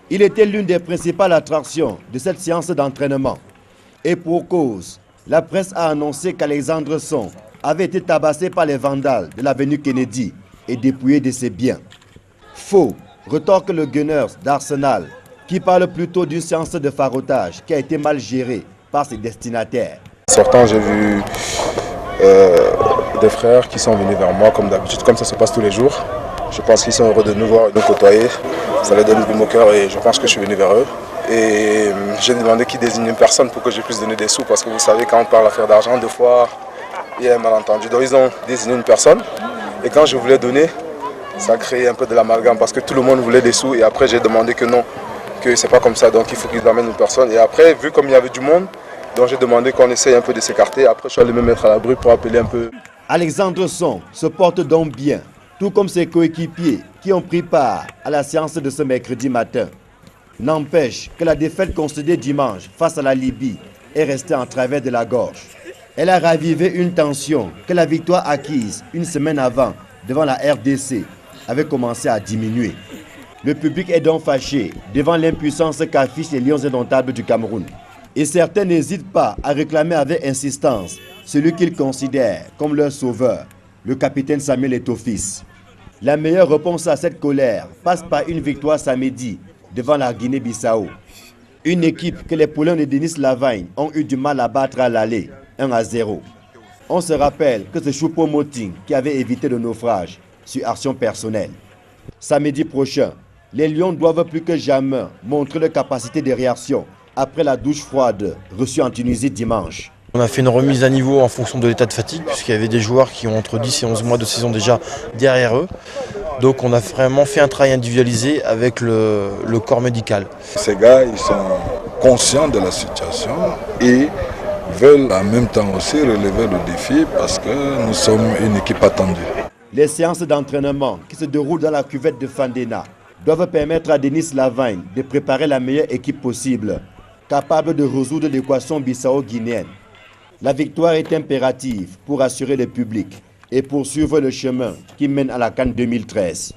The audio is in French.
Il était l'une des principales attractions de cette séance d'entraînement. Et pour cause, la presse a annoncé qu'Alexandre Song avait été tabassé par les vandales de l'avenue Kennedy et dépouillé de ses biens. Faux, retorque le Gunners d'Arsenal, qui parle plutôt d'une séance de farotage qui a été mal gérée par ses destinataires. Sortant, j'ai vu des frères qui sont venus vers moi comme d'habitude, comme ça se passe tous les jours. Je pense qu'ils sont heureux de nous voir et de nous côtoyer. Ça les donne du bon cœur et je pense que je suis venu vers eux. Et j'ai demandé qu'ils désignent une personne pour que je puisse donner des sous parce que vous savez, quand on parle d'affaires d'argent, deux fois, il y a un malentendu. Donc ils ont désigné une personne et quand je voulais donner, ça a créé un peu de l'amalgame parce que tout le monde voulait des sous et après j'ai demandé que non, que c'est pas comme ça, donc il faut qu'ils amènent une personne. Et après, vu comme il y avait du monde, donc j'ai demandé qu'on essaye un peu de s'écarter. Après, je suis allé me mettre à l'abri pour appeler un peu. Alexandre Song se porte donc bien, tout comme ses coéquipiers qui ont pris part à la séance de ce mercredi matin. N'empêche que la défaite concédée dimanche face à la Libye est restée en travers de la gorge. Elle a ravivé une tension que la victoire acquise une semaine avant devant la RDC avait commencé à diminuer. Le public est donc fâché devant l'impuissance qu'affichent les Lions indomptables du Cameroun. Et certains n'hésitent pas à réclamer avec insistance celui qu'ils considèrent comme leur sauveur, le capitaine Samuel Eto'o-Fils. La meilleure réponse à cette colère passe par une victoire samedi devant la Guinée-Bissau. Une équipe que les poulains de Denis Lavagne ont eu du mal à battre à l'aller, 1-0. On se rappelle que c'est Choupo-Moting qui avait évité le naufrage sur action personnelle. Samedi prochain, les Lions doivent plus que jamais montrer leur capacité de réaction après la douche froide reçue en Tunisie dimanche. On a fait une remise à niveau en fonction de l'état de fatigue, puisqu'il y avait des joueurs qui ont entre 10 et 11 mois de saison déjà derrière eux. Donc on a vraiment fait un travail individualisé avec le corps médical. Ces gars, ils sont conscients de la situation et veulent en même temps aussi relever le défi parce que nous sommes une équipe attendue. Les séances d'entraînement qui se déroulent dans la cuvette de Fandena doivent permettre à Denis Lavagne de préparer la meilleure équipe possible, capable de résoudre l'équation bissau-guinéenne. La victoire est impérative pour assurer le public et poursuivre le chemin qui mène à la CAN 2013.